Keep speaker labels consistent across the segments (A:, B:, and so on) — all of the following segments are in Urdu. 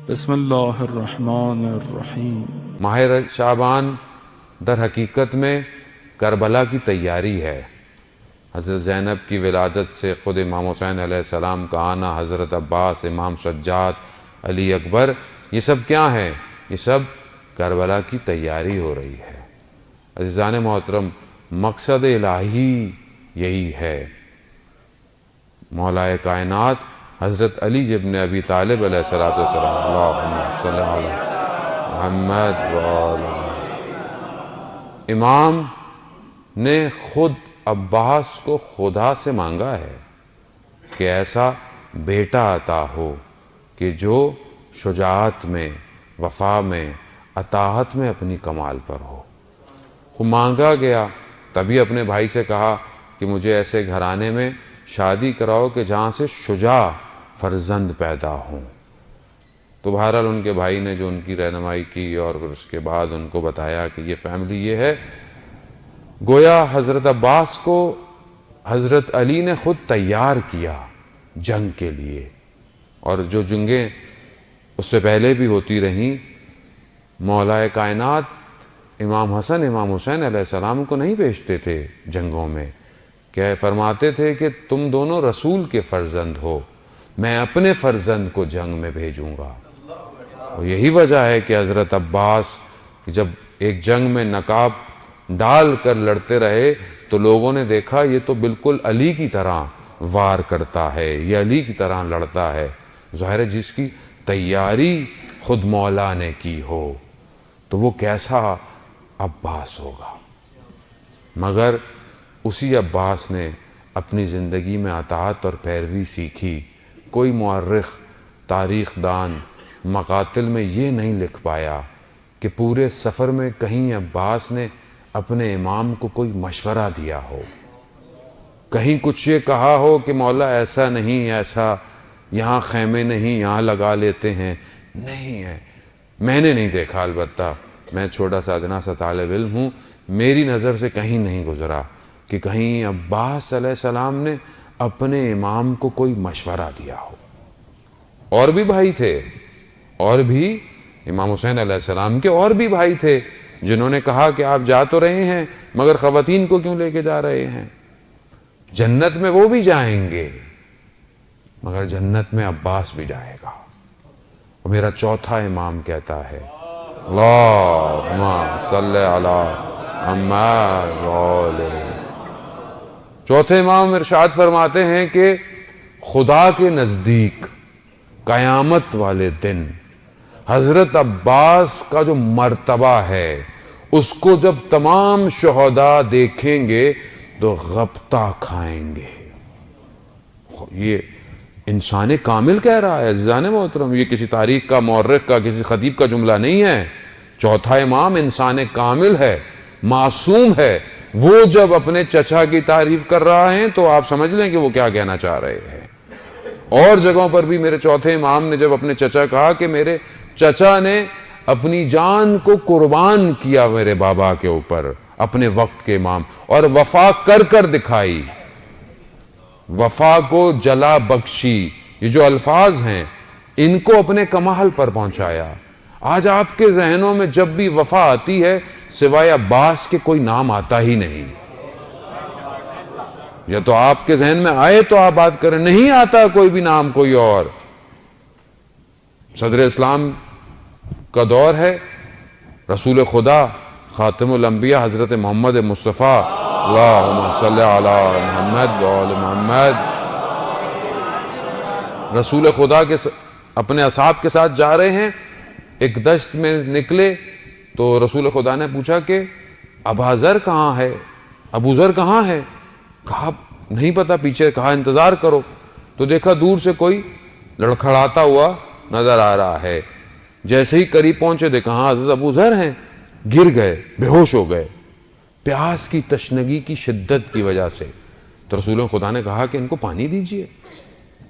A: بسم اللہ الرحمن الرحیم۔
B: ماہ شعبان در حقیقت میں کربلا کی تیاری ہے۔ حضرت زینب کی ولادت سے خود امام حسین علیہ السلام کا آنا، حضرت عباس، امام سجاد، علی اکبر، یہ سب کیا ہیں؟ یہ سب کربلا کی تیاری ہو رہی ہے۔ عزیزان محترم، مقصد الہی یہی ہے۔ مولا کائنات حضرت علی ابن ابی طالب علیہ السلام، اللہم صلی علی محمد وعلی امام نے خود عباس کو خدا سے مانگا ہے کہ ایسا بیٹا عطا ہو کہ جو شجاعت میں، وفا میں، اطاعت میں اپنی کمال پر ہو۔ وہ مانگا گیا، تبھی اپنے بھائی سے کہا کہ مجھے ایسے گھرانے میں شادی کراؤ کہ جہاں سے شجاع فرزند پیدا ہوں۔ تو بہرحال ان کے بھائی نے جو ان کی رہنمائی کی اور پھر اس کے بعد ان کو بتایا کہ یہ فیملی یہ ہے۔ گویا حضرت عباس کو حضرت علی نے خود تیار کیا جنگ کے لیے، اور جو جنگیں اس سے پہلے بھی ہوتی رہیں، مولا کائنات امام حسن، امام حسین علیہ السلام کو نہیں بھیجتے تھے جنگوں میں، کہ فرماتے تھے کہ تم دونوں رسول کے فرزند ہو، میں اپنے فرزند کو جنگ میں بھیجوں گا۔ اور یہی وجہ ہے کہ حضرت عباس جب ایک جنگ میں نقاب ڈال کر لڑتے رہے تو لوگوں نے دیکھا یہ تو بالکل علی کی طرح وار کرتا ہے، یہ علی کی طرح لڑتا ہے۔ ظاہر ہے جس کی تیاری خود مولا نے کی ہو تو وہ کیسا عباس ہوگا۔ مگر اسی عباس نے اپنی زندگی میں اطاعت اور پیروی سیکھی۔ کوئی مورخ، تاریخ دان مقاتل میں یہ نہیں لکھ پایا کہ پورے سفر میں کہیں عباس نے اپنے امام کو کوئی مشورہ دیا ہو، کہیں کچھ یہ کہا ہو کہ مولا ایسا نہیں، ایسا یہاں خیمے نہیں، یہاں لگا لیتے ہیں، نہیں ہے۔ میں نے نہیں دیکھا، البتہ میں چھوٹا سا ادنا سا طالب علم ہوں، میری نظر سے کہیں نہیں گزرا کہ کہیں عباس علیہ السلام نے اپنے امام کو کوئی مشورہ دیا ہو۔ اور بھی بھائی تھے، اور بھی امام حسین علیہ السلام کے اور بھی بھائی تھے جنہوں نے کہا کہ آپ جا تو رہے ہیں مگر خواتین کو کیوں لے کے جا رہے ہیں؟ جنت میں وہ بھی جائیں گے مگر جنت میں عباس بھی جائے گا۔ اور میرا چوتھا امام کہتا ہے اللہم صلی علی محمد وعلی۔ چوتھے امام ارشاد فرماتے ہیں کہ خدا کے نزدیک قیامت والے دن حضرت عباس کا جو مرتبہ ہے اس کو جب تمام شہداء دیکھیں گے تو غبطہ کھائیں گے۔ یہ انسان کامل کہہ رہا ہے عزیزان محترم، یہ کسی تاریخ کا، مورخ کا، کسی خطیب کا جملہ نہیں ہے۔ چوتھا امام انسان کامل ہے، معصوم ہے۔ وہ جب اپنے چچا کی تعریف کر رہا ہے تو آپ سمجھ لیں کہ وہ کیا کہنا چاہ رہے ہیں۔ اور جگہوں پر بھی میرے چوتھے امام نے جب اپنے چچا کہا کہ میرے چچا نے اپنی جان کو قربان کیا میرے بابا کے اوپر، اپنے وقت کے امام، اور وفا کر کر دکھائی، وفا کو جلا بخشی، یہ جو الفاظ ہیں ان کو اپنے کمال پر پہنچایا۔ آج آپ کے ذہنوں میں جب بھی وفا آتی ہے سوائے عباس کے کوئی نام آتا ہی نہیں۔ یا تو آپ کے ذہن میں آئے تو آپ بات کریں، نہیں آتا کوئی بھی نام کوئی اور۔ صدر اسلام کا دور ہے، رسول خدا خاتم الانبیاء حضرت محمد مصطفیٰ اللہم صلی علی محمد وعلی محمد، رسول خدا کے اپنے اصحاب کے ساتھ جا رہے ہیں، ایک دشت میں نکلے تو رسول خدا نے پوچھا کہ ابا ذر کہاں ہے، ابو ذر کہاں ہے؟ کہا نہیں پتا، پیچھے کہا انتظار کرو، تو دیکھا دور سے کوئی لڑکھڑاتا ہوا نظر آ رہا ہے۔ جیسے ہی قریب پہنچے دیکھا ہاں حضرت ابو ذر ہیں، گر گئے، بے ہوش ہو گئے پیاس کی تشنگی کی شدت کی وجہ سے۔ تو رسول خدا نے کہا کہ ان کو پانی دیجئے،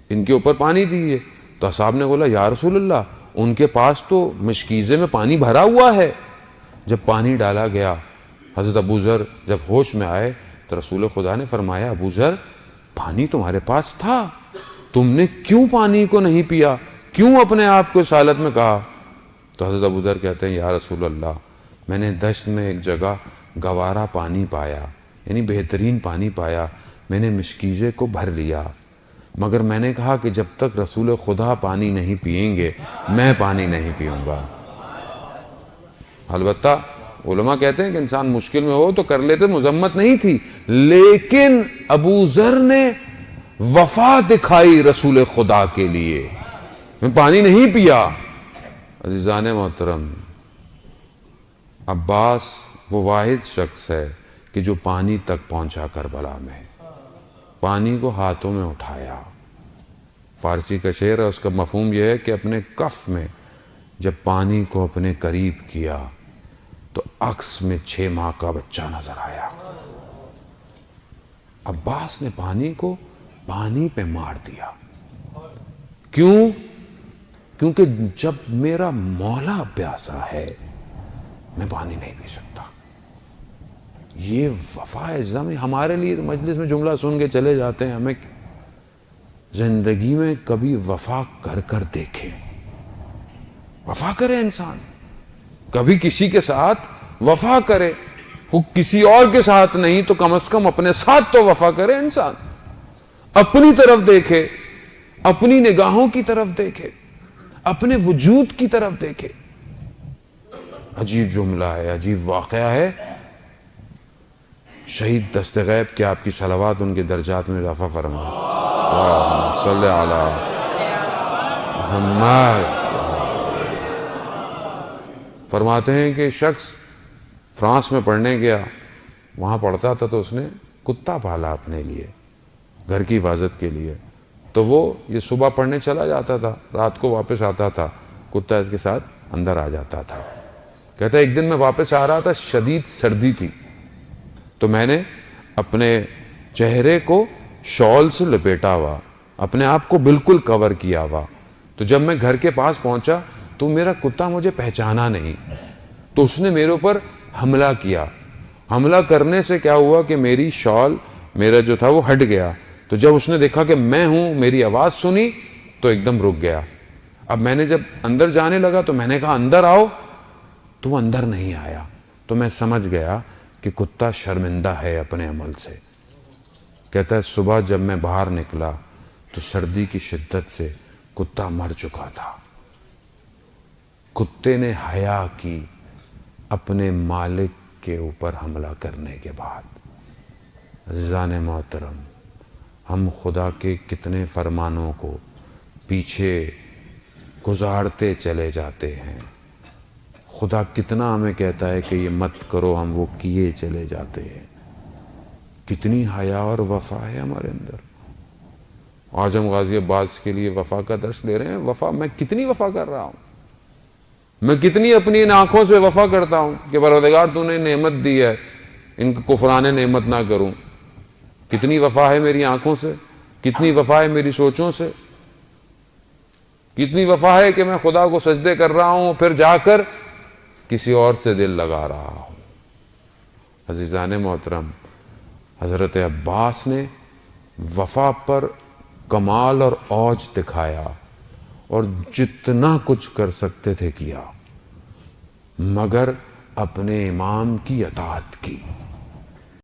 B: ان کے اوپر پانی دیجئے۔ تو اصحاب نے بولا یا رسول اللہ ان کے پاس تو مشکیزے میں پانی بھرا ہوا ہے۔ جب پانی ڈالا گیا، حضرت ابو ذر جب ہوش میں آئے تو رسول خدا نے فرمایا ابو ذر پانی تمہارے پاس تھا، تم نے کیوں پانی کو نہیں پیا؟ کیوں اپنے آپ کو اس حالت میں کہا؟ تو حضرت ابو ذر کہتے ہیں یا رسول اللہ، میں نے دشت میں ایک جگہ گوارا پانی پایا، یعنی بہترین پانی پایا، میں نے مشکیزے کو بھر لیا، مگر میں نے کہا کہ جب تک رسول خدا پانی نہیں پئیں گے میں پانی نہیں پیوں گا۔ البتہ علماء کہتے ہیں کہ انسان مشکل میں ہو تو کر لیتے، مذمت نہیں تھی، لیکن ابو ذر نے وفا دکھائی رسول خدا کے لیے، میں پانی نہیں پیا۔ عزیزان محترم، عباس وہ واحد شخص ہے کہ جو پانی تک پہنچا کربلا میں، پانی کو ہاتھوں میں اٹھایا۔ فارسی کا شعر ہے، اس کا مفہوم یہ ہے کہ اپنے کف میں جب پانی کو اپنے قریب کیا تو عکس میں 6 ماہ کا بچہ نظر آیا۔ عباس نے پانی کو پانی پہ مار دیا۔ کیوں؟ کیونکہ جب میرا مولا پیاسا ہے میں پانی نہیں پی سکتا۔ یہ وفا ہے۔ ہمارے لیے مجلس میں جملہ سن کے چلے جاتے ہیں، ہمیں زندگی میں کبھی وفا کر کر دیکھیں۔ وفا کرے انسان، کبھی کسی کے ساتھ وفا کرے، کسی اور کے ساتھ نہیں تو کم از کم اپنے ساتھ تو وفا کرے انسان، اپنی طرف دیکھے، اپنی نگاہوں کی طرف دیکھے، اپنے وجود کی طرف دیکھے۔ عجیب جملہ ہے، عجیب واقعہ ہے۔ شہید دست غیب کہ آپ کی صلوات ان کے درجات میں اضافہ فرمائے۔ اللہم صلی علی محمد۔ فرماتے ہیں کہ شخص فرانس میں پڑھنے گیا، وہاں پڑھتا تھا تو اس نے کتا پالا اپنے لیے، گھر کی حفاظت کے لیے۔ تو وہ یہ صبح پڑھنے چلا جاتا تھا، رات کو واپس آتا تھا، کتا اس کے ساتھ اندر آ جاتا تھا۔ کہتا ہے ایک دن میں واپس آ رہا تھا، شدید سردی تھی، تو میں نے اپنے چہرے کو شال سے لپیٹا ہوا، اپنے آپ کو بالکل کور کیا ہوا۔ تو جب میں گھر کے پاس پہنچا تو میرا کتا مجھے پہچانا نہیں، تو اس نے میرے اوپر حملہ کیا۔ حملہ کرنے سے کیا ہوا کہ میری شال میرا جو تھا وہ ہٹ گیا۔ تو جب اس نے دیکھا کہ میں ہوں، میری آواز سنی تو ایک دم رک گیا۔ اب میں نے جب اندر جانے لگا تو میں نے کہا اندر آؤ، تو وہ اندر نہیں آیا۔ تو میں سمجھ گیا کہ کتا شرمندہ ہے اپنے عمل سے۔ کہتا ہے صبح جب میں باہر نکلا تو سردی کی شدت سے کتا مر چکا تھا۔ کتے نے حیا کی اپنے مالک کے اوپر حملہ کرنے کے بعد۔ عزیزان محترم، ہم خدا کے کتنے فرمانوں کو پیچھے گزارتے چلے جاتے ہیں۔ خدا کتنا ہمیں کہتا ہے کہ یہ مت کرو، ہم وہ کیے چلے جاتے ہیں۔ کتنی حیا اور وفا ہے ہمارے اندر۔ آج ہم غازی عباس کے لیے وفا کا درس لے رہے ہیں۔ وفا، میں کتنی وفا کر رہا ہوں، میں کتنی اپنی ان آنکھوں سے وفا کرتا ہوں کہ پروردگار تو نے نعمت دی ہے، ان کو کفران نعمت نہ کروں۔ کتنی وفا ہے میری آنکھوں سے، کتنی وفا ہے میری سوچوں سے، کتنی وفا ہے کہ میں خدا کو سجدے کر رہا ہوں پھر جا کر کسی اور سے دل لگا رہا ہوں۔ عزیزان محترم، حضرت عباس نے وفا پر کمال اور اوج دکھایا اور جتنا کچھ کر سکتے تھے کیا، مگر اپنے امام کی اطاعت کی۔